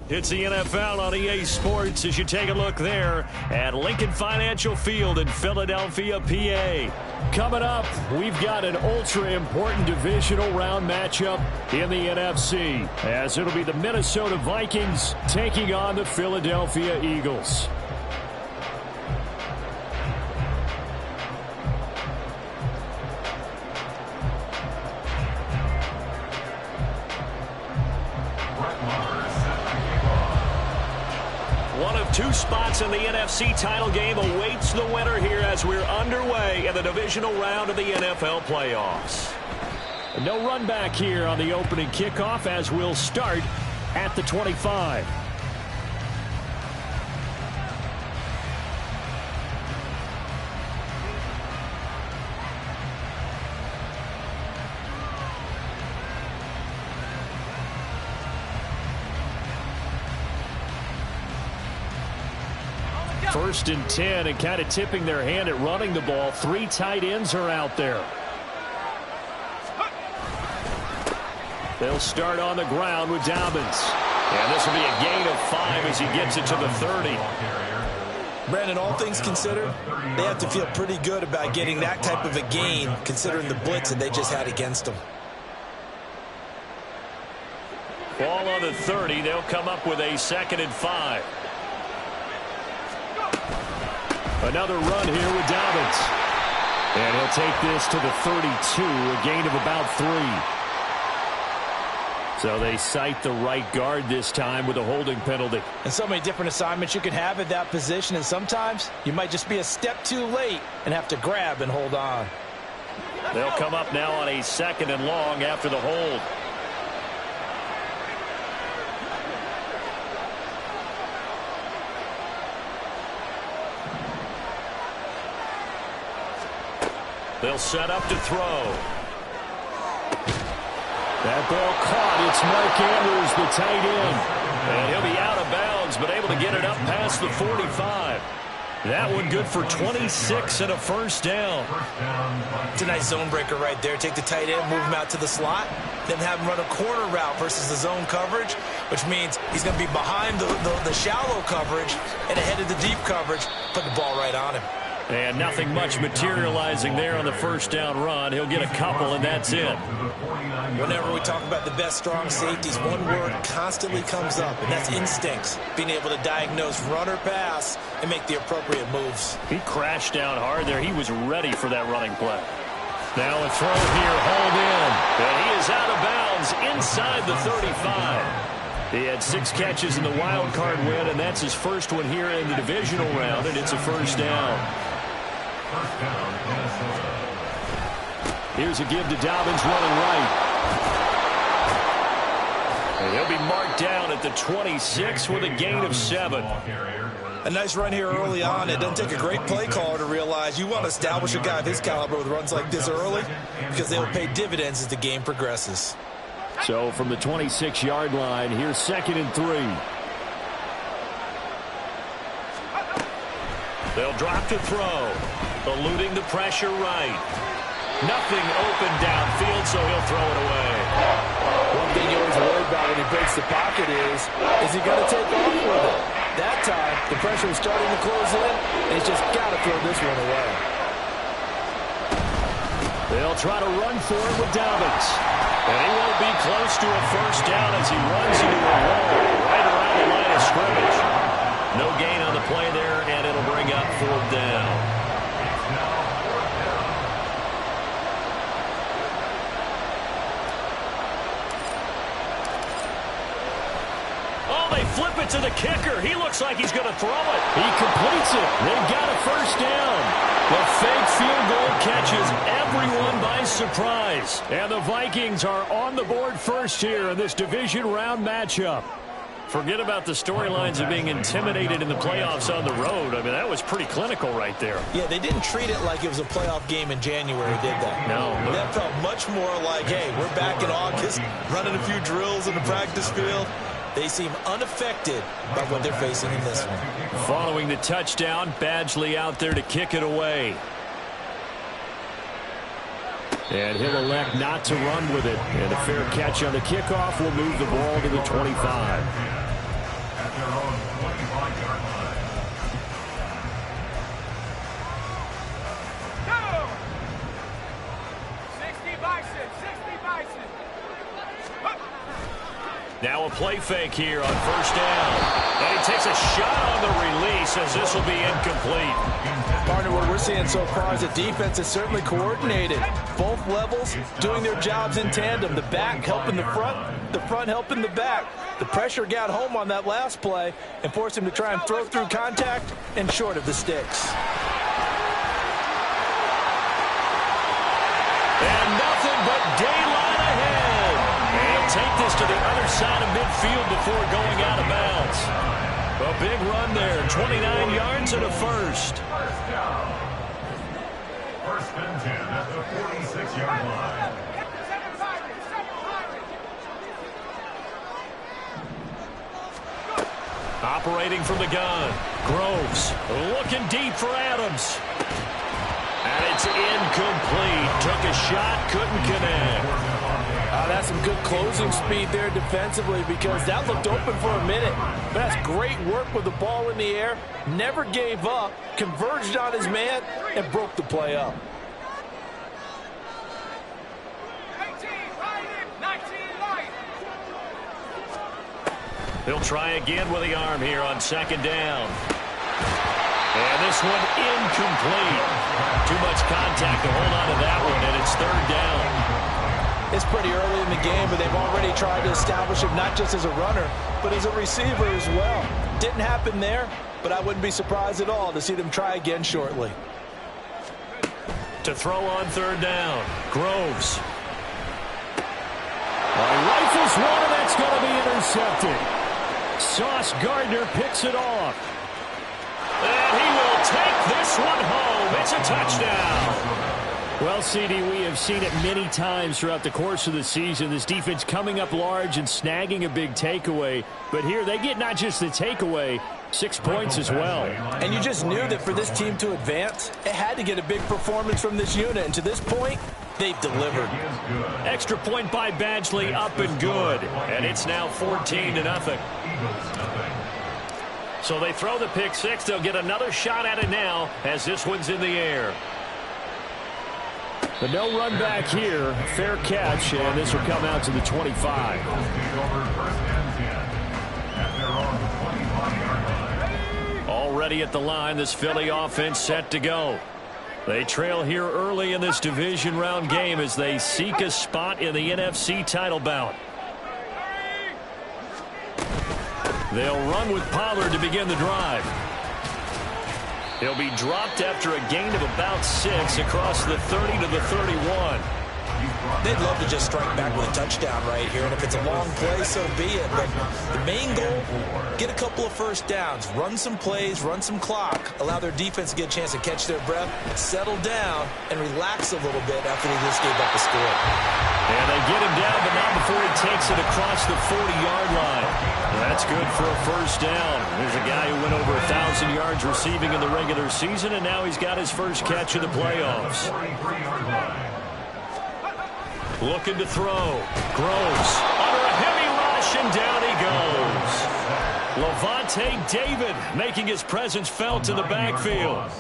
It's the NFL on EA Sports as you take a look there at Lincoln Financial Field in Philadelphia, PA. Coming up, we've got an ultra-important divisional round matchup in the NFC, as it'll be the Minnesota Vikings taking on the Philadelphia Eagles. Two spots in the NFC title game awaits the winner here as we're underway in the divisional round of the NFL playoffs. No run back here on the opening kickoff as we'll start at the 25. First and 10, and kind of tipping their hand at running the ball. Three tight ends are out there. They'll start on the ground with Dobbins. And this will be a gain of 5 as he gets it to the 30. Brandon, all things considered, they have to feel pretty good about getting that type of a gain, considering the blitz that they just had against them. Ball on the 30. They'll come up with a 2nd and 5. Another run here with Dobbins. And he'll take this to the 32, a gain of about 3. So they cite the right guard this time with a holding penalty. And so many different assignments you can have at that position, and sometimes you might just be a step too late and have to grab and hold on. They'll come up now on a 2nd and long after the hold. They'll set up to throw. That ball caught. It's Mark Andrews, the tight end. And he'll be out of bounds, but able to get it up past the 45. That one good for 26 and a first down. It's a nice zone breaker right there. Take the tight end, move him out to the slot, then have him run a corner route versus the zone coverage, which means he's going to be behind the shallow coverage and ahead of the deep coverage. Put the ball right on him. And nothing much materializing there on the first down run. He'll get a couple, and that's it. Whenever we talk about the best strong safeties, one word constantly comes up, and that's instincts. Being able to diagnose run or pass and make the appropriate moves. He crashed down hard there. He was ready for that running play. Now a throw here, hauled in. And he is out of bounds inside the 35. He had 6 catches in the wild card win, and that's his first one here in the divisional round, and it's a first down. Here's a give to Dobbins running right. And he'll be marked down at the 26 with a gain of 7. A nice run here early on. It doesn't take a great play caller to realize you want to establish a guy of his caliber with runs like this early because they'll pay dividends as the game progresses. So from the 26-yard line, here's 2nd and 3. They'll drop to throw. Eluding the pressure right. Nothing open downfield, so he'll throw it away. One thing you always worry about when he breaks the pocket is he going to take off with it? That time, the pressure was starting to close in, and he's just got to throw this one away. They'll try to run for it with Dobbins. And he won't be close to a first down as he runs into a wall right around the line of scrimmage. No gain on the play there, and it'll bring up 4th down. Flip it to the kicker. He looks like he's going to throw it. He completes it. They've got a first down. The fake field goal catches everyone by surprise. And the Vikings are on the board first here in this division round matchup. Forget about the storylines of being intimidated in the playoffs on the road. I mean, that was pretty clinical right there. Yeah, they didn't treat it like it was a playoff game in January, did they? No. That felt much more like, hey, we're back in August, running a few drills in the practice field. They seem unaffected by what they're facing in this one. Following the touchdown, Badgley out there to kick it away. And he'll elect not to run with it. And a fair catch on the kickoff will move the ball to the 25. a play fake here on first down. And he takes a shot on the release as this will be incomplete. Partner, what we're seeing so far is the defense is certainly coordinated. Both levels doing their jobs in tandem. The back helping the front helping the back. The pressure got home on that last play and forced him to try and throw through contact and short of the sticks. And nothing but daylight ahead. And he'll take this to the other side of midfield before going out of bounds. A big run there, 29 yards and a first. First and 10 at the 46-yard line. Operating from the gun, Groves looking deep for Adams. And it's incomplete. Took a shot, couldn't connect. That's some good closing speed there defensively because that looked open for a minute. But that's great work with the ball in the air. Never gave up, converged on his man, and broke the play up. He'll try again with the arm here on second down. And this one incomplete. Too much contact to hold on to that one, and it's third down. It's pretty early in the game, but they've already tried to establish him not just as a runner, but as a receiver as well. Didn't happen there, but I wouldn't be surprised at all to see them try again shortly. To throw on third down, Groves. Rifles one, and that's going to be intercepted. Sauce Gardner picks it off. And he will take this one home. It's a touchdown. Well, CD, we have seen it many times throughout the course of the season. This defense coming up large and snagging a big takeaway. But here they get not just the takeaway, 6 points as well. And you just knew that for this team to advance, it had to get a big performance from this unit. And to this point, they've delivered. Extra point by Badgley, up and good. And it's now 14-0. So they throw the pick six. They'll get another shot at it now as this one's in the air. The no run back here, fair catch, and this will come out to the 25. Already at the line, this Philly offense set to go. They trail here early in this division round game as they seek a spot in the NFC title bout. They'll run with Pollard to begin the drive. He'll be dropped after a gain of about 6 across the 30 to the 31. They'd love to just strike back with a touchdown right here, and if it's a long play, so be it. But the main goal, get a couple of first downs, run some plays, run some clock, allow their defense to get a chance to catch their breath, settle down, and relax a little bit after they just gave up a score. And they get him down, but not before he takes it across the 40-yard line. That's good for a first down. There's a guy who went over 1,000 yards receiving in the regular season, and now he's got his first catch in the playoffs. Looking to throw. Groves under a heavy rush, and down he goes. Levante David making his presence felt in the backfield.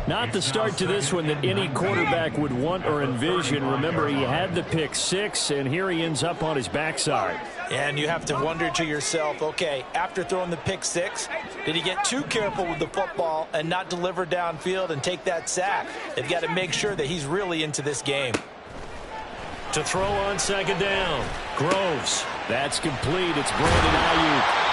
Not the start to this one that any quarterback would want or envision. Remember, he had the pick six, and here he ends up on his backside. And you have to wonder to yourself, okay, after throwing the pick six, did he get too careful with the football and not deliver downfield and take that sack? They've got to make sure that he's really into this game. To throw on second down, Groves. That's complete. It's Brandon Ayuk.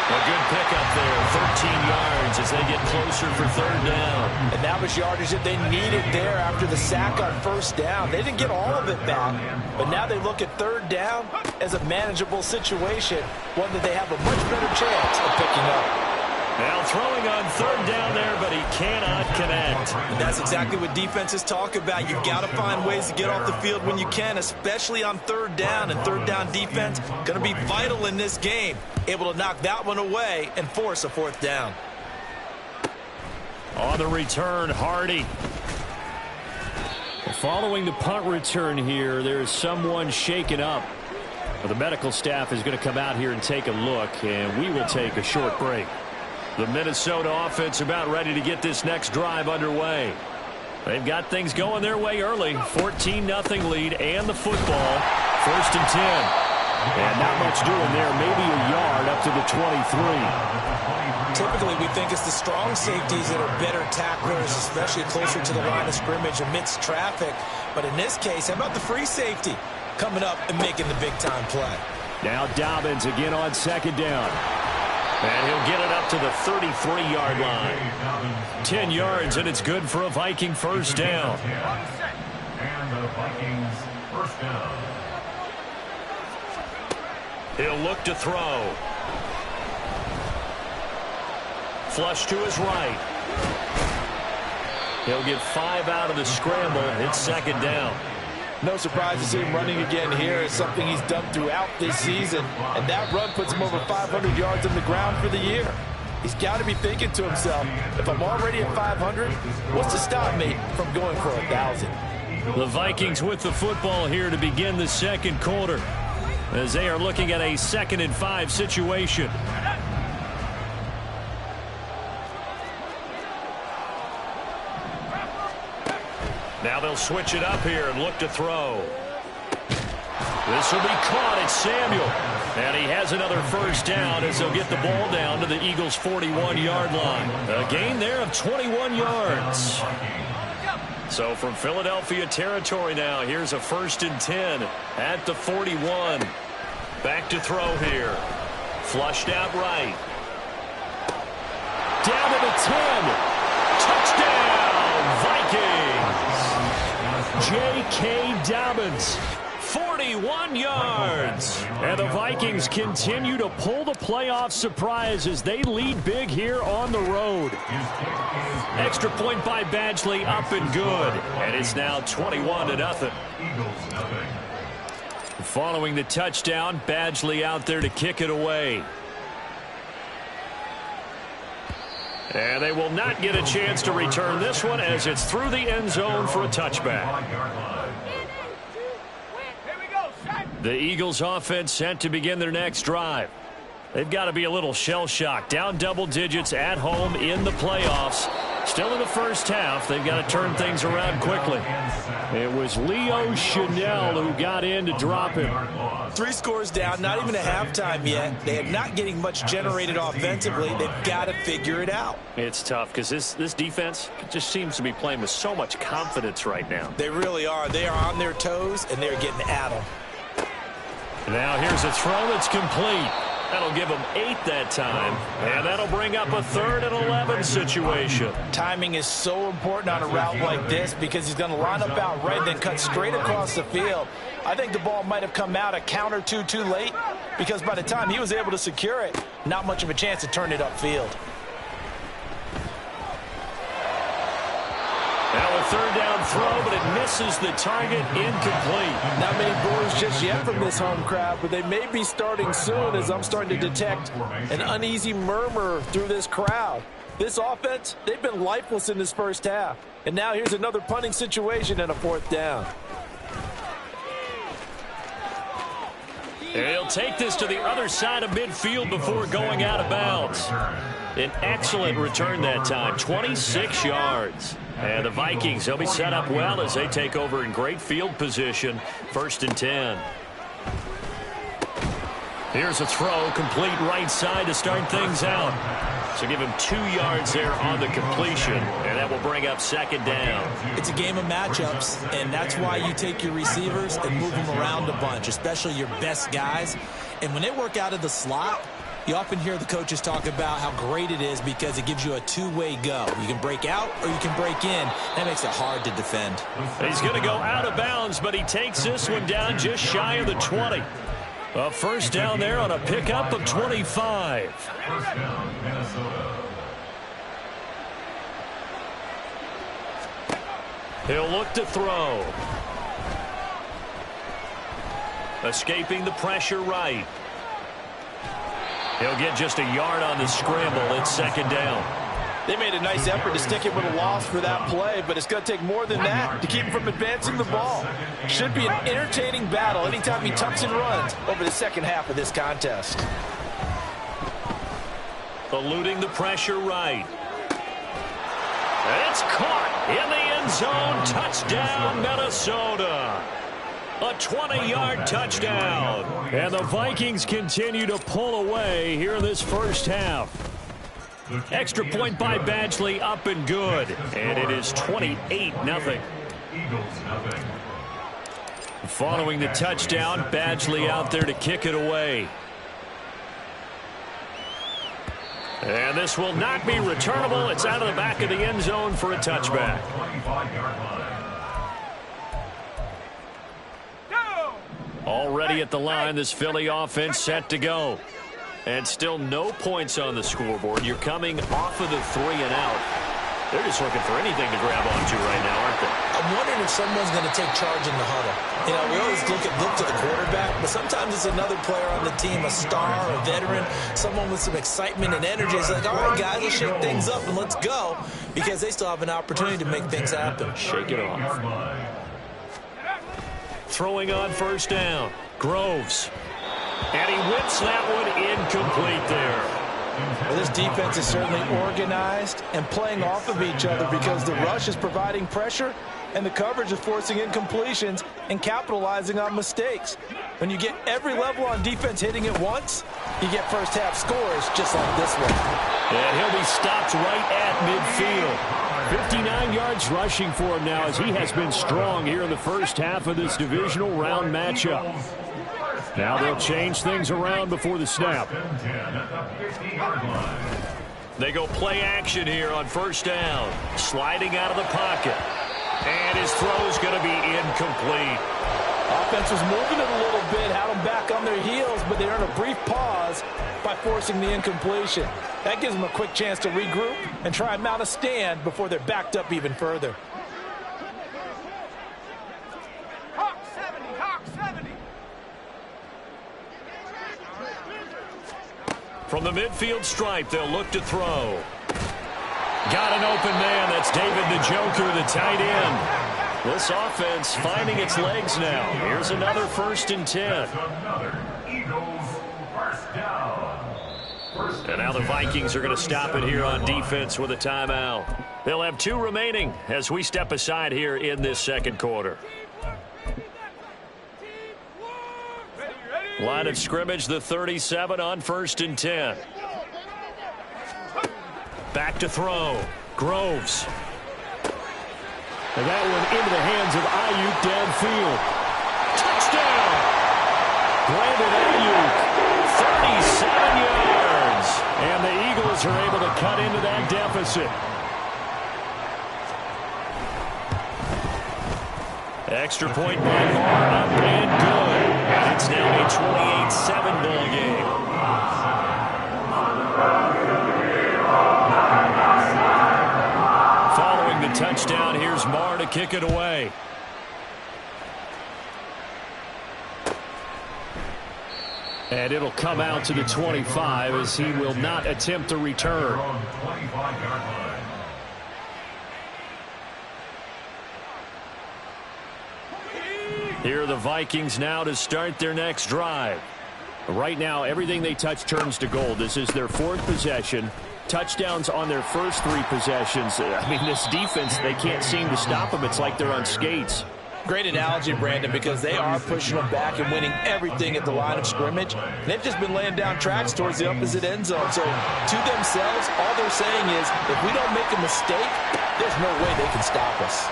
A good pickup there, 13 yards as they get closer for third down. And that was yardage that they needed there after the sack on first down. They didn't get all of it back, but now they look at third down as a manageable situation, one that they have a much better chance of picking up. Now throwing on third down there, but he cannot connect. And that's exactly what defenses talk about. You've got to find ways to get off the field when you can, especially on third down. And third down defense going to be vital in this game. Able to knock that one away and force a fourth down. On the return, Hardy. Following the punt return here, there's someone shaken up. Well, the medical staff is going to come out here and take a look, and we will take a short break. The Minnesota offense about ready to get this next drive underway. They've got things going their way early. 14-0 lead and the football. First and 10. And not much doing there, maybe a yard up to the 23. Typically, we think it's the strong safeties that are better tacklers, especially closer to the line of scrimmage amidst traffic. But in this case, how about the free safety coming up and making the big-time play? Now Dobbins again on second down. And he'll get it up to the 33-yard line. 10 yards, and it's good for a Viking first down. And the Vikings first down. He'll look to throw. Flush to his right. He'll get 5 out of the scramble. It's second down. No surprise to see him running again here. It's something he's done throughout this season. And that run puts him over 500 yards on the ground for the year. He's got to be thinking to himself, if I'm already at 500, what's to stop me from going for 1,000? The Vikings with the football here to begin the second quarter, as they are looking at a 2nd and 5 situation. Now they'll switch it up here and look to throw. This will be caught. It's Samuel. And he has another first down as they'll get the ball down to the Eagles' 41-yard line. A gain there of 21 yards. So from Philadelphia territory now, here's a 1st and 10 at the 41. Back to throw here. Flushed out right. Down to the 10. Touchdown, Vikings. J.K. Dobbins, 41 yards. And the Vikings continue to pull the playoff surprise as they lead big here on the road. Extra point by Badgley, up and good. And it's now 21-0. Following the touchdown, Badgley out there to kick it away. And they will not get a chance to return this one as it's through the end zone for a touchback. The Eagles offense set to begin their next drive. They've got to be a little shell-shocked. Down double digits at home in the playoffs. Still in the first half. They've got to turn things around quickly. It was Leo Chanel who got in to drop him. 3 scores down, not even a halftime yet. They are not getting much generated offensively. They've got to figure it out. It's tough because this defense just seems to be playing with so much confidence right now. They really are. They are on their toes, and they're getting at them. Now here's a throw that's complete. That'll give them 8 that time, and that'll bring up a 3rd and 11 situation. Timing is so important on a route like this because he's going to line up out right, then cut straight across the field. I think the ball might have come out a count or two too late because by the time he was able to secure it, not much of a chance to turn it upfield. Now a 3rd down throw, but it misses the target, incomplete. Not many boos just yet from this home crowd, but they may be starting soon as I'm starting to detect an uneasy murmur through this crowd. This offense, they've been lifeless in this first half. And now here's another punting situation and a 4th down. And he'll take this to the other side of midfield before going out of bounds. An excellent return that time, 26 yards. And the Vikings, they'll be set up well as they take over in great field position. 1st and 10. Here's a throw, complete right side to start things out. So give him 2 yards there on the completion, and that will bring up 2nd down. It's a game of matchups, and that's why you take your receivers and move them around a bunch, especially your best guys. And when they work out of the slot, you often hear the coaches talk about how great it is because it gives you a 2-way go. You can break out or you can break in. That makes it hard to defend. He's going to go out of bounds, but he takes this one down just shy of the 20. A 1st down there on a pickup of 25. First down, Minnesota. He'll look to throw. Escaping the pressure right. He'll get just a yard on the scramble. It's 2nd down. They made a nice effort to stick him with a loss for that play, but it's going to take more than that to keep him from advancing the ball. Should be an entertaining battle anytime he tucks and runs over the second half of this contest. Eluding the pressure right. It's caught in the end zone. Touchdown, Minnesota. A 20-yard touchdown. And the Vikings continue to pull away here in this first half. Extra point by Badgley, up and good. And it is 28-0. Following the touchdown, Badgley out there to kick it away. And this will not be returnable. It's out of the back of the end zone for a touchback. Already at the line, this Philly offense set to go. And still no points on the scoreboard. You're coming off of the 3-and-out. They're just looking for anything to grab onto right now, aren't they? I'm wondering if someone's going to take charge in the huddle. You know, we always look to the quarterback, but sometimes it's another player on the team, a star, a veteran, someone with some excitement and energy. It's like, all right, guys, let's shake things up and let's go, because they still have an opportunity to make things happen. Shake it off. Throwing on first down. Groves. And he whips that one incomplete there. Well, this defense is certainly organized and playing off of each other because the rush is providing pressure and the coverage is forcing incompletions and capitalizing on mistakes. When you get every level on defense hitting at once, you get first half scores just like this one. And he'll be stopped right at midfield. 59 yards rushing for him now as he has been strong here in the first half of this divisional round matchup. Now they'll change things around before the snap. They go play action here on first down. Sliding out of the pocket. And his throw is going to be incomplete. Offense was moving it a little bit, had them back on their heels, but they earned a brief pause by forcing the incompletion. That gives them a quick chance to regroup and try and mount a stand before they're backed up even further. From the midfield stripe, they'll look to throw. Got an open man. That's David Njoku, the tight end. This offense finding its legs now. Here's another 1st and 10. And now the Vikings are going to stop it here on defense with a timeout. They'll have 2 remaining as we step aside here in this second quarter. Line of scrimmage, the 37 on 1st and 10. Back to throw. Groves. And that one into the hands of Ayuk downfield. Touchdown! Brandon Ayuk, 37 yards. And the Eagles are able to cut into that deficit. Extra point by Moore, up and good. And it's now a 28-7 ball game. Following the touchdown, here's Moore to kick it away. And it'll come out to the 25 as he will not attempt to return. Here are the Vikings now to start their next drive. Right now, everything they touch turns to gold. This is their 4th possession. Touchdowns on their first 3 possessions. I mean, this defense, they can't seem to stop them. It's like they're on skates. Great analogy, Brandon, because they are pushing them back and winning everything at the line of scrimmage. They've just been laying down tracks towards the opposite end zone. So to themselves, all they're saying is, if we don't make a mistake, there's no way they can stop us.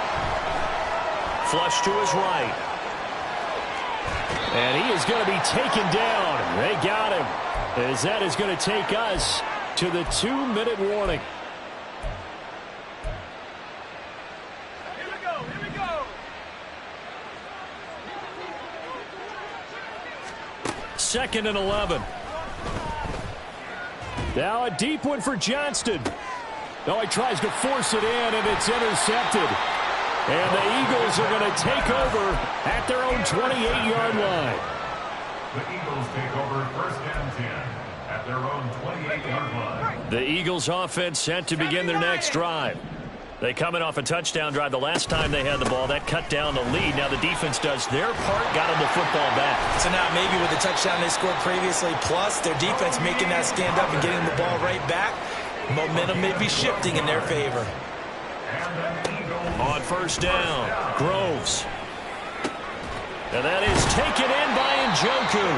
Flush to his right. And he is going to be taken down. They got him. As that is going to take us to the 2-minute warning. Here we go. Here we go. 2nd and 11. Now a deep one for Johnston. No, he tries to force it in, and it's intercepted. And the Eagles are going to take over at their own 28-yard line. The Eagles take over 1st and 10 at their own 28-yard line. The Eagles offense set to begin their next drive. They coming off a touchdown drive the last time they had the ball. That cut down the lead. Now the defense does their part, got them the football back. So now maybe with the touchdown they scored previously, plus their defense making that stand up and getting the ball right back, momentum may be shifting in their favor. On first down, Groves. And that is taken in by Njoku.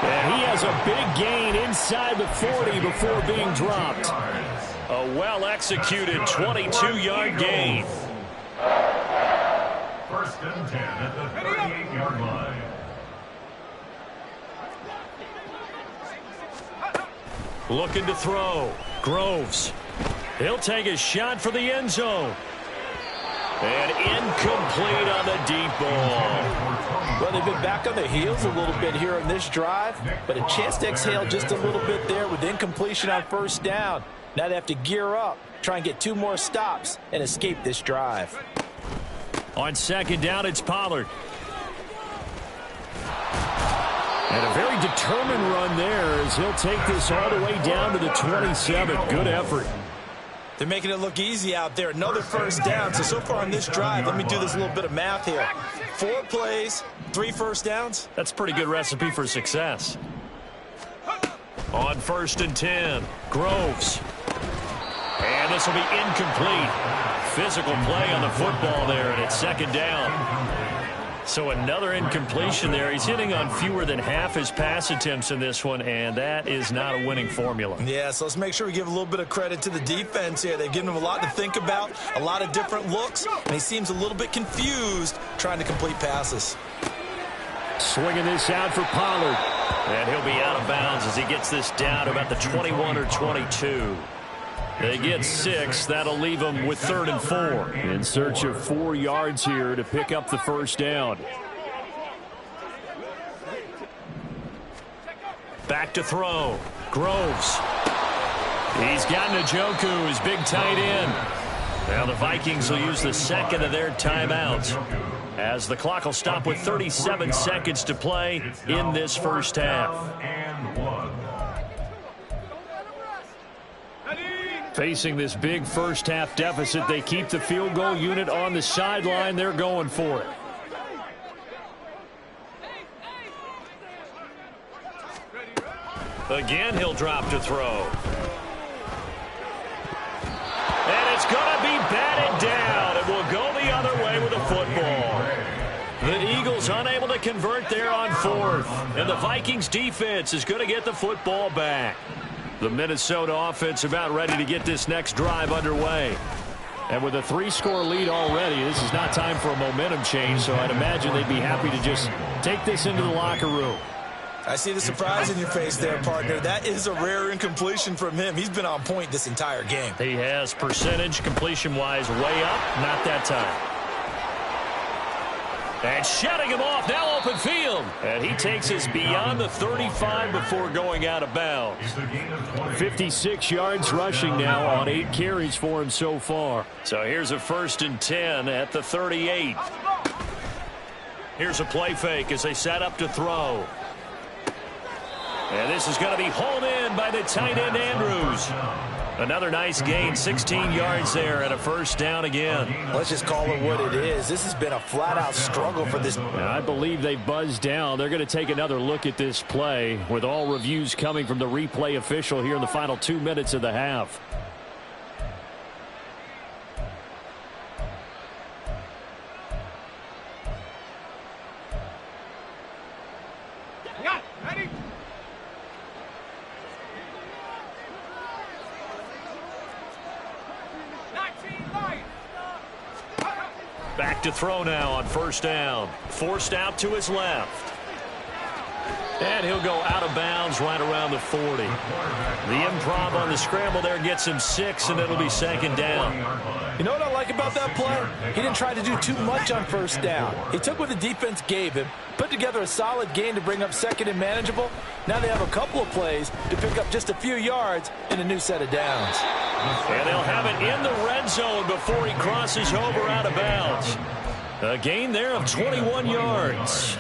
And he has a big gain inside the 40 before being dropped. A well-executed 22-yard gain. First and 10 at the 38-yard line. Looking to throw. Groves. He'll take a shot for the end zone. And incomplete on the deep ball. Well, they've been back on their heels a little bit here on this drive, but a chance to exhale just a little bit there with incompletion on first down. Now they have to gear up, try and get 2 more stops, and escape this drive. On second down, it's Pollard. And a very determined run there as he'll take this all the way down to the 27. Good effort. They're making it look easy out there. Another first down. So far on this drive, let me do this little bit of math here. 4 plays, 3 first downs. That's a pretty good recipe for success. On first and 10, Groves. And this will be incomplete. Physical play on the football there, and it's second down. So another incompletion there. He's hitting on fewer than half his pass attempts in this one, and that is not a winning formula. Yeah, so let's make sure we give a little bit of credit to the defense here. They've given him a lot to think about, a lot of different looks, and he seems a little bit confused trying to complete passes. Swinging this out for Pollard. And he'll be out of bounds as he gets this down to about the 21 or 22. They get 6. That'll leave them with 3rd and 4. In search of 4 yards here to pick up the first down. Back to throw. Groves. He's got Njoku, his big tight end. Now the Vikings will use the second of their timeouts, as the clock will stop with 37 seconds to play in this first half. Facing this big first half deficit, they keep the field goal unit on the sideline. They're going for it. Again, he'll drop to throw. And it's going to be batted down. It will go the other way with the football. The Eagles unable to convert there on 4th. And the Vikings defense is going to get the football back. The Minnesota offense about ready to get this next drive underway. And with a 3-score lead already, this is not time for a momentum change, so I'd imagine they'd be happy to just take this into the locker room. I see the surprise in your face there, partner. That is a rare incompletion from him. He's been on point this entire game. He has percentage completion-wise way up, not that time. And shutting him off, now open field. And he takes us beyond the 35 before going out of bounds. 56 yards rushing now on 8 carries for him so far. So here's a 1st and 10 at the 38. Here's a play fake as they set up to throw. And this is going to be hauled in by the tight end Andrews. Another nice gain, 16 yards there, and a first down again. Let's just call it what it is. This has been a flat-out struggle for this. And I believe they buzzed down. They're going to take another look at this play, with all reviews coming from the replay official here in the final 2 minutes of the half. Ready? Back to throw now on first down. Forced out to his left. And he'll go out of bounds right around the 40. The improv on the scramble there gets him 6, and it'll be second down. You know what I like about that play? He didn't try to do too much on first down. He took what the defense gave him, put together a solid gain to bring up second and manageable. Now they have a couple of plays to pick up just a few yards in a new set of downs. And they'll have it in the red zone before he crosses over out of bounds. A gain there of 21 yards.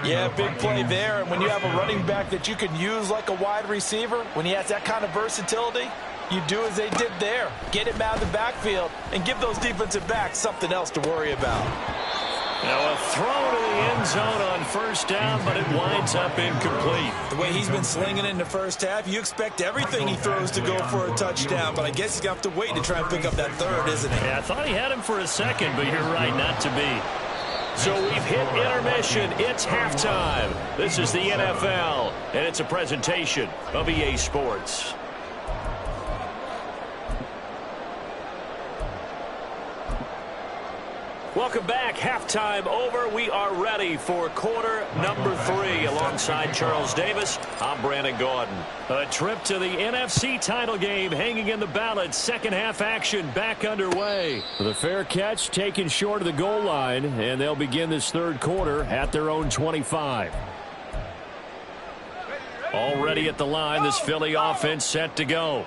Yeah, big play there. And when you have a running back that you can use like a wide receiver, when he has that kind of versatility, you do as they did there. Get him out of the backfield and give those defensive backs something else to worry about. Now a throw to the end zone on first down, but it winds up incomplete. The way he's been slinging it in the first half, you expect everything he throws to go for a touchdown, but I guess he's going to have to wait to try and pick up that third, isn't he? Yeah, I thought he had him for a second, but you're right, not to be. So we've hit intermission. It's halftime. This is the NFL, and it's a presentation of EA Sports. Welcome back. Halftime over. We are ready for quarter number 3. Alongside Charles Davis, I'm Brandon Gaudin. A trip to the NFC title game hanging in the balance. Second half action back underway. The fair catch taken short of the goal line, and they'll begin this third quarter at their own 25. Already at the line, this Philly offense set to go.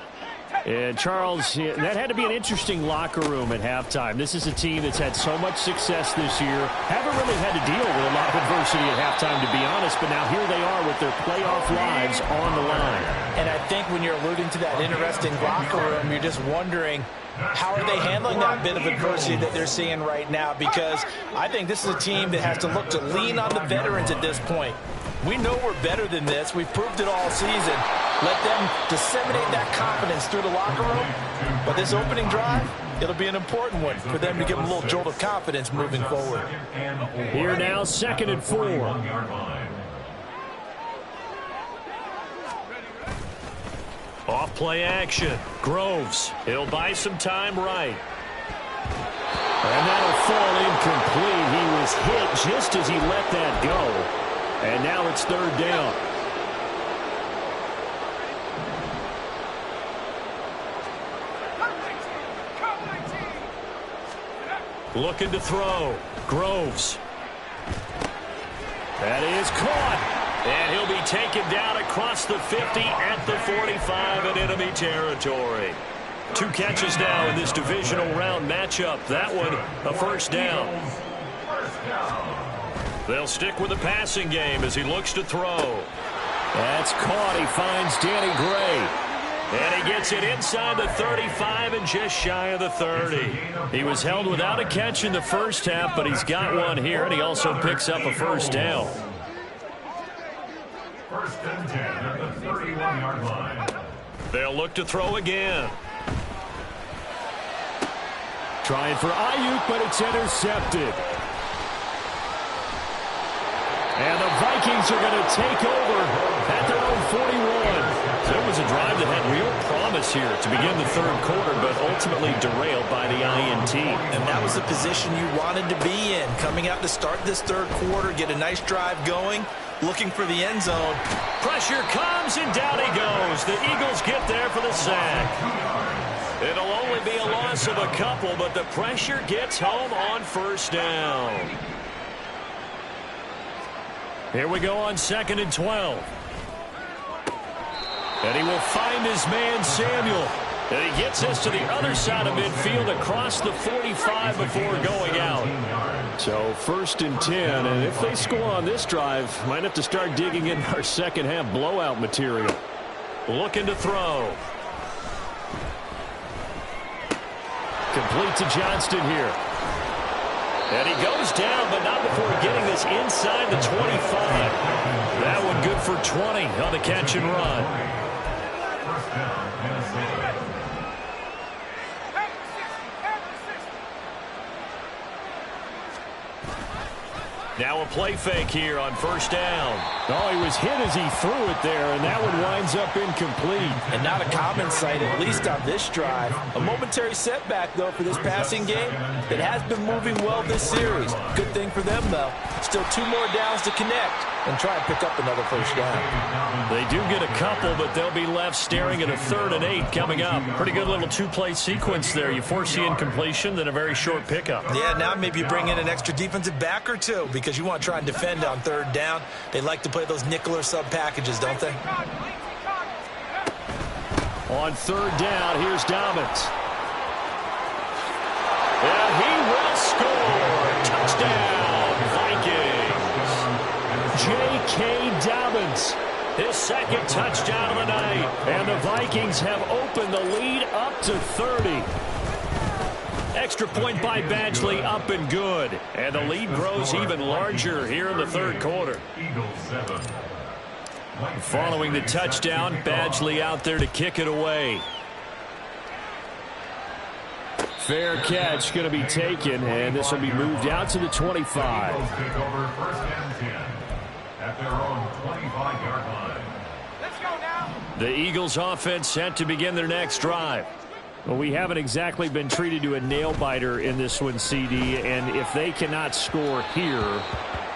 And, Charles, that had to be an interesting locker room at halftime. This is a team that's had so much success this year. Haven't really had to deal with a lot of adversity at halftime, to be honest. But now here they are with their playoff lives on the line. And I think when you're alluding to that interesting locker room, you're just wondering, how are they handling that bit of adversity that they're seeing right now? Because I think this is a team that has to look to lean on the veterans at this point. We know we're better than this. We've proved it all season. Let them disseminate that confidence through the locker room. But this opening drive, it'll be an important one for them to give them a little jolt of confidence moving forward. Here now, 2nd and 4. Off play action. Groves. He'll buy some time right. And that'll fall incomplete. He was hit just as he let that go. And now it's 3rd down. Looking to throw. Groves. That is caught. And he'll be taken down across the 50 at the 45 in enemy territory. 2 catches now in this divisional round matchup. That one a first down. They'll stick with the passing game as he looks to throw. That's caught. He finds Danny Gray. And he gets it inside the 35 and just shy of the 30. He was held without a catch in the first half, but he's got one here, and he also picks up a first down. 1st and 10 at the 31-yard line. They'll look to throw again. Trying for Ayuk, but it's intercepted. And the Vikings are going to take over at their own 41. So it was a drive that had real promise here to begin the third quarter, but ultimately derailed by the INT. And that was the position you wanted to be in. Coming out to start this third quarter, get a nice drive going, looking for the end zone. Pressure comes, and down he goes. The Eagles get there for the sack. It'll only be a loss of a couple, but the pressure gets home on first down. Here we go on 2nd and 12. And he will find his man, Samuel. And he gets us to the other side of midfield across the 45 before going out. So 1st and 10. And if they score on this drive, might have to start digging in our second half blowout material. Looking to throw. Complete to Johnston here. And he goes down, but not before getting this inside the 25. That one good for 20 on the catch and run. First down, Minnesota. Now a play fake here on first down. Oh, he was hit as he threw it there, and that one winds up incomplete. And not a common sight, at least on this drive. A momentary setback, though, for this passing game that has been moving well this series. Good thing for them, though. Still 2 more downs to connect and try and pick up another first down. They do get a couple, but they'll be left staring at a 3rd and 8 coming up. Pretty good little 2-play sequence there. You force the incompletion, then a very short pickup. Yeah, now maybe you bring in an extra defensive back or 2 because you want to try and defend on 3rd down. They like to play those nickel or sub packages, don't they? On 3rd down, here's Dobbins. And he will score. Touchdown, Vikings. J.K. Dobbins, his 2nd touchdown of the night. And the Vikings have opened the lead up to 30. Extra point by Badgley, up and good. And the lead grows even larger here in the 3rd quarter. Eagles 7. Following the touchdown, Badgley out there to kick it away. Fair catch going to be taken, and this will be moved out to the 25. Eagles take over first and 10 at their own 25-yard line. Let's go now. The Eagles offense set to begin their next drive. Well, we haven't exactly been treated to a nail-biter in this one, CD, and if they cannot score here,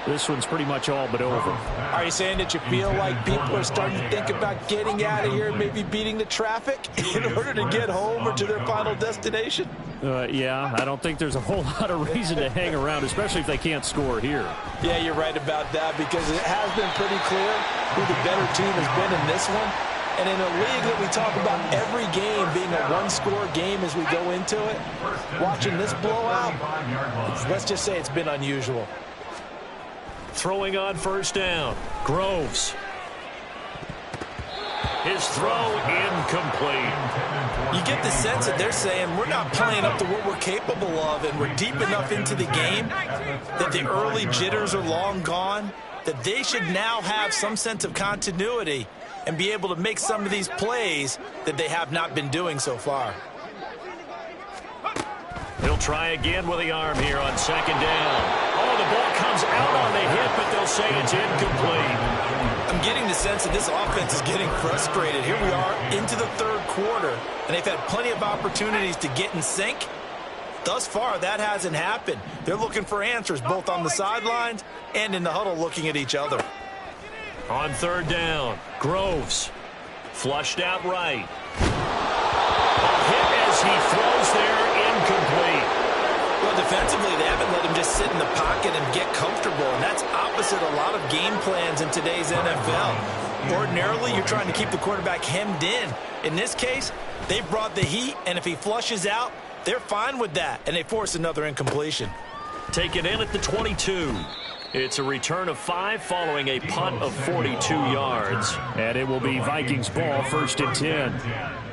this one's pretty much all but over. Are you saying that you feel like people are starting to think about getting out of here and maybe beating the traffic in order to get home or to their final destination? Yeah, I don't think there's a whole lot of reason to hang around, especially if they can't score here. Yeah, you're right about that, because it has been pretty clear who the better team has been in this one. And in a league that we talk about every game being a one-score game as we go into it, watching this blowout, let's just say it's been unusual. Throwing on first down, Groves. His throw incomplete. You get the sense that they're saying we're not playing up to what we're capable of, and we're deep enough into the game that the early jitters are long gone, that they should now have some sense of continuity and be able to make some of these plays that they have not been doing so far. He'll try again with the arm here on second down. Oh, the ball comes out on the hit, but they'll say it's incomplete. I'm getting the sense that this offense is getting frustrated. Here we are into the third quarter, and they've had plenty of opportunities to get in sync. Thus far, that hasn't happened. They're looking for answers both on the sidelines and in the huddle looking at each other. On third down, Groves. Flushed out right. A hit as he throws there, incomplete. Well, defensively, they haven't let him just sit in the pocket and get comfortable, and that's opposite a lot of game plans in today's NFL. Ordinarily, you're trying to keep the quarterback hemmed in. In this case, they've brought the heat, and if he flushes out, they're fine with that, and they force another incompletion. Take it in at the 22. It's a return of 5 following a punt of 42 yards. And it will be Vikings ball, first and 10.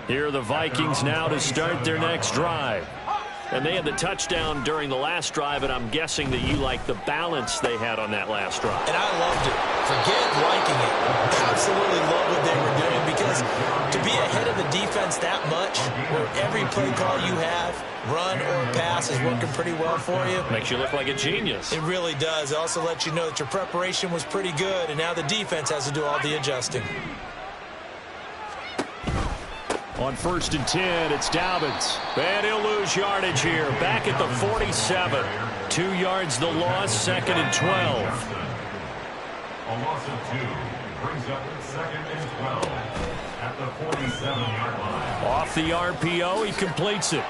Here are the Vikings now to start their next drive. And they had the touchdown during the last drive, and I'm guessing that you like the balance they had on that last drive. And I loved it. Forget liking it. Absolutely love what they were doing, because to be ahead of the defense that much, where every play call you have, run or pass, is working pretty well for you. Makes you look like a genius. It really does. It also lets you know that your preparation was pretty good, and now the defense has to do all the adjusting. On first and 10, it's Dobbins. And he'll lose yardage here. Back at the 47. 2 yards the loss, second and 12. A loss of 2 brings up second and 12 at the 47-yard line. Off the RPO, he completes it.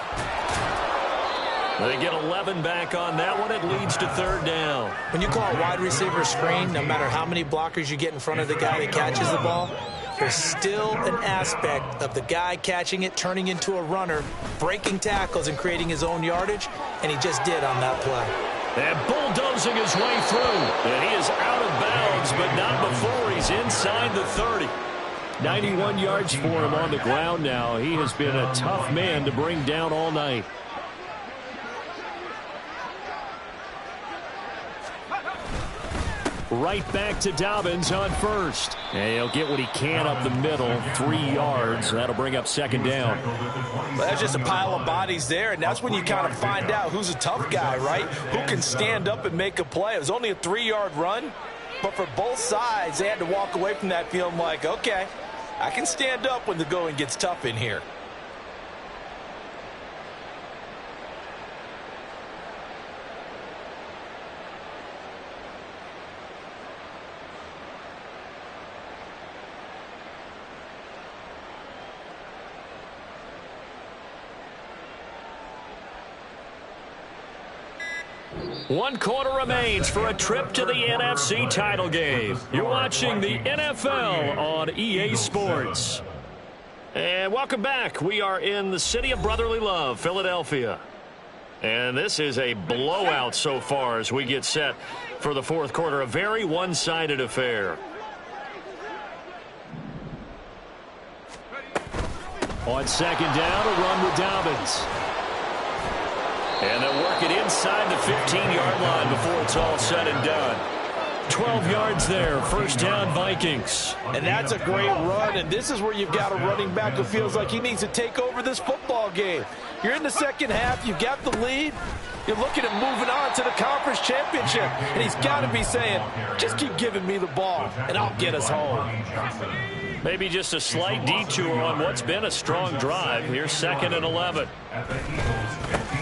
They get 11 back on that one. It leads to third down. When you call a wide receiver screen, no matter how many blockers you get in front of the guy that catches the ball, there's still an aspect of the guy catching it, turning into a runner, breaking tackles and creating his own yardage, and he just did on that play. And bulldozing his way through. And he is out of bounds, but not before he's inside the 30. 91 yards for him on the ground now. He has been a tough man to bring down all night. Right back to Dobbins on first. And he'll get what he can up the middle, 3 yards. That'll bring up second down. Well, that's just a pile of bodies there, and that's when you kind of find out who's a tough guy, right? Who can stand up and make a play. It was only a 3-yard run, but for both sides, they had to walk away from that feeling like, okay, I can stand up when the going gets tough in here. One quarter remains for a trip to the NFC title game. You're watching the NFL on EA Sports. And welcome back. We are in the city of brotherly love, Philadelphia. And this is a blowout so far as we get set for the fourth quarter. A very one-sided affair. On second down, a run with Dobbins. And they'll work it inside the 15-yard line before it's all said and done. 12 yards there, first down Vikings. And that's a great run, and this is where you've got a running back who feels like he needs to take over this football game. You're in the second half. You've got the lead. You're looking at moving on to the conference championship. And he's got to be saying, just keep giving me the ball, and I'll get us home. Maybe just a slight detour on what's been a strong drive. Here's 2nd and 11.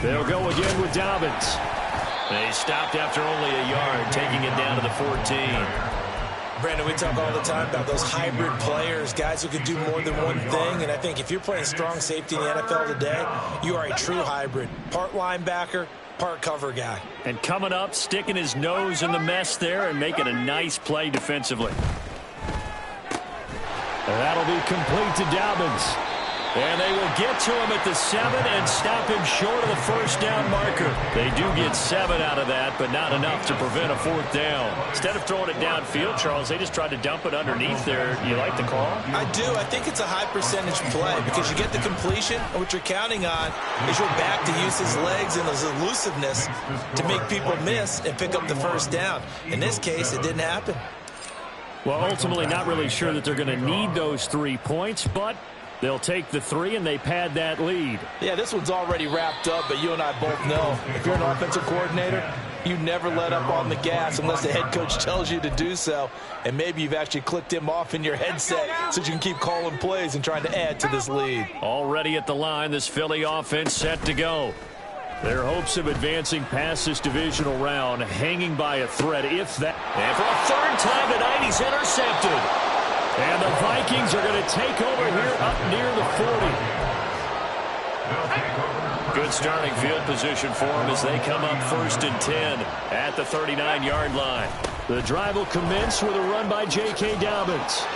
They'll go again with Dobbins. They stopped after only a yard, taking it down to the 14. Brandon, we talk all the time about those hybrid players, guys who can do more than one thing. And I think if you're playing strong safety in the NFL today, you are a true hybrid. Part linebacker, part cover guy. And coming up, sticking his nose in the mess there and making a nice play defensively. That'll be complete to Dobbins. And they will get to him at the 7 and stop him short of the first down marker. They do get 7 out of that, but not enough to prevent a 4th down. Instead of throwing it downfield, Charles, they just tried to dump it underneath there. You like the call? I do. I think it's a high percentage play because you get the completion, and what you're counting on is your back to use his legs and his elusiveness to make people miss and pick up the first down. In this case, it didn't happen. Well, ultimately not really sure that they're going to need those 3 points, but they'll take the 3 and they pad that lead. Yeah, this one's already wrapped up, but you and I both know if you're an offensive coordinator, you never let up on the gas unless the head coach tells you to do so. And maybe you've actually clicked him off in your headset so you can keep calling plays and trying to add to this lead. Already at the line, this Philly offense set to go. Their hopes of advancing past this divisional round hanging by a thread, if that. And for a 3rd time tonight, he's intercepted. And the Vikings are going to take over here up near the 40. Good starting field position for them as they come up 1st and 10 at the 39-yard line. The drive will commence with a run by J.K. Dobbins.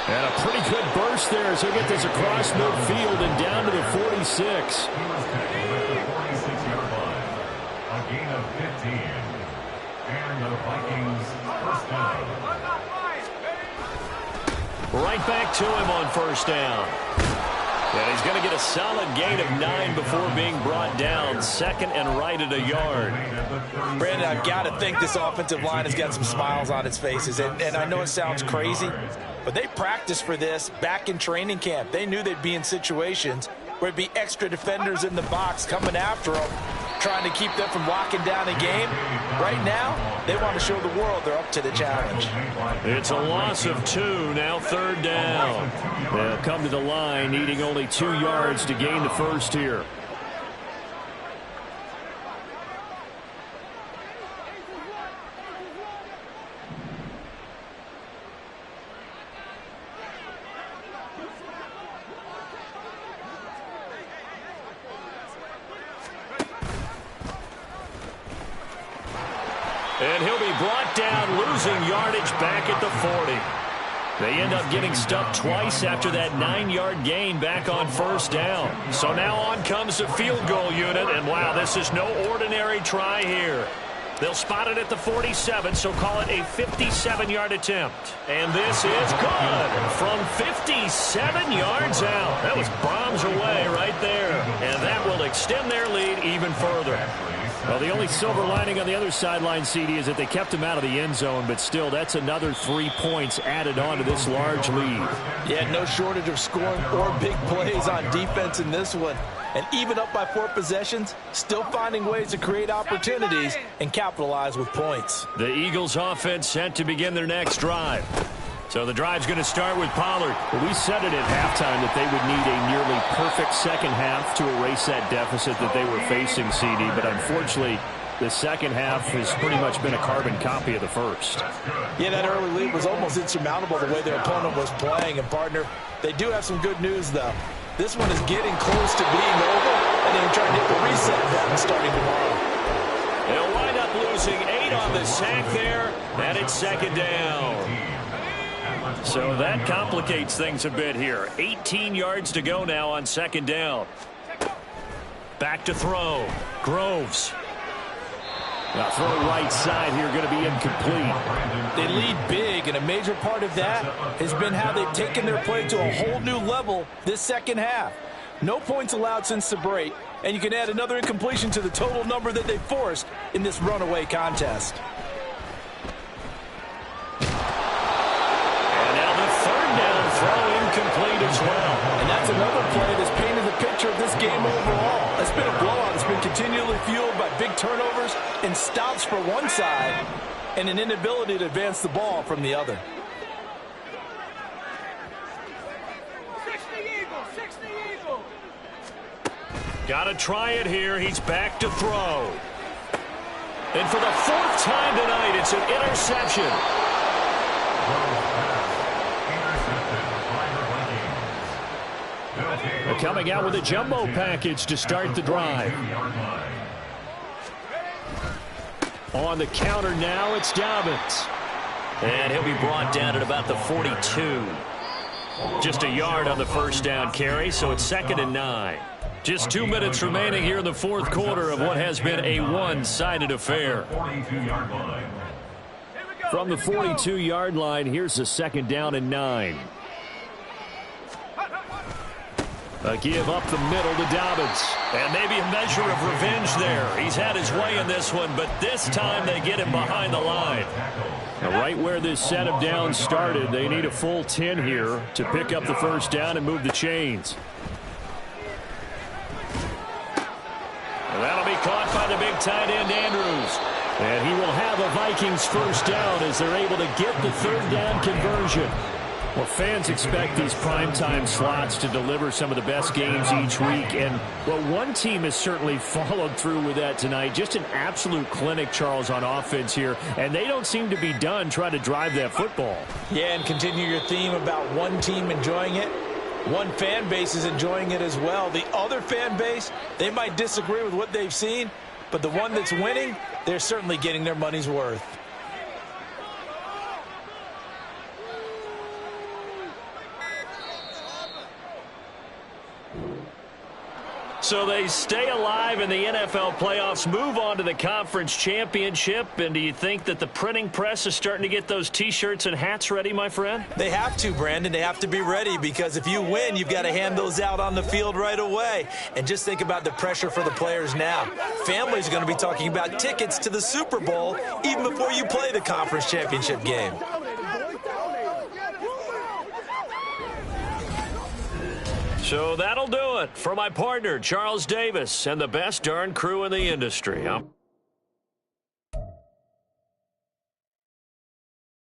And a pretty good burst there as he'll get this across midfield and down to the 46. A gain of 15. And the Vikings first down. Right back to him on 1st down. And he's going to get a solid gain of 9 before being brought down. 2nd and right at a yard. Brandon, I've got to think this offensive line has got some smiles on its faces. And I know it sounds crazy, but they practiced for this back in training camp. They knew they'd be in situations where it'd be extra defenders in the box coming after them, trying to keep them from locking down a game. Right now, they want to show the world they're up to the challenge. It's a loss of 2, now 3rd down. They'll come to the line, needing only 2 yards to gain the first here. And he'll be brought down, losing yardage back at the 40. They end up getting stuck twice after that 9-yard gain back on 1st down. So now on comes the field goal unit, and wow, this is no ordinary try here. They'll spot it at the 47, so call it a 57-yard attempt. And this is good from 57 yards out. That was bombs away right there. And that will extend their lead even further. Well, the only silver lining on the other sideline, CD, is that they kept him out of the end zone, but still, that's another 3 points added on to this large lead. Yeah, no shortage of scoring or big plays on defense in this one. And even up by 4 possessions, still finding ways to create opportunities and capitalize with points. The Eagles offense set to begin their next drive. So the drive's going to start with Pollard. We said it at halftime that they would need a nearly perfect second half to erase that deficit that they were facing, CD. But unfortunately, the second half has pretty much been a carbon copy of the first. Yeah, that early lead was almost insurmountable the way their opponent was playing. And, partner, they do have some good news, though. This one is getting close to being over, and then trying to hit the reset button starting tomorrow. They'll wind up losing 8 on the sack there, and it's 2nd down. So that complicates things a bit here. 18 yards to go now on 2nd down. Back to throw. Groves. Now throw right side here, going to be incomplete. They lead big, and a major part of that has been how they've taken their play to a whole new level this second half. No points allowed since the break, and you can add another incompletion to the total number that they forced in this runaway contest. And now the 3rd down throw incomplete as well. And that's another play that's painted the picture of this game overall. As continually fueled by big turnovers and stops for one side and an inability to advance the ball from the other. 60 Eagles, 60 Eagles. Got to try it here. He's back to throw. And for the fourth time tonight, it's an interception. They're coming out with a jumbo package to start the drive. On the counter now, it's Dobbins. And he'll be brought down at about the 42. Just a yard on the first down carry, so it's 2nd and 9. Just 2 minutes remaining here in the fourth quarter of what has been a one-sided affair. From the 42-yard line, here's a 2nd down and 9. A give up the middle to Dobbins. And maybe a measure of revenge there. He's had his way in this one, but this time they get him behind the line. Now, right where this set of downs started, they need a full 10 here to pick up the first down and move the chains. And that'll be caught by the big tight end, Andrews. And he will have a Vikings first down as they're able to get the third down conversion. Well, fans expect these primetime slots to deliver some of the best games each week. And, well, one team has certainly followed through with that tonight. Just an absolute clinic, Charles, on offense here. And they don't seem to be done trying to drive that football. Yeah, and continue your theme about one team enjoying it. One fan base is enjoying it as well. The other fan base, they might disagree with what they've seen, but the one that's winning, they're certainly getting their money's worth. So they stay alive in the NFL playoffs, move on to the conference championship. And do you think that the printing press is starting to get those T-shirts and hats ready, my friend? They have to, Brandon. They have to be ready because if you win, you've got to hand those out on the field right away. And just think about the pressure for the players now. Families are going to be talking about tickets to the Super Bowl even before you play the conference championship game. So that'll do it for my partner, Charles Davis, and the best darn crew in the industry.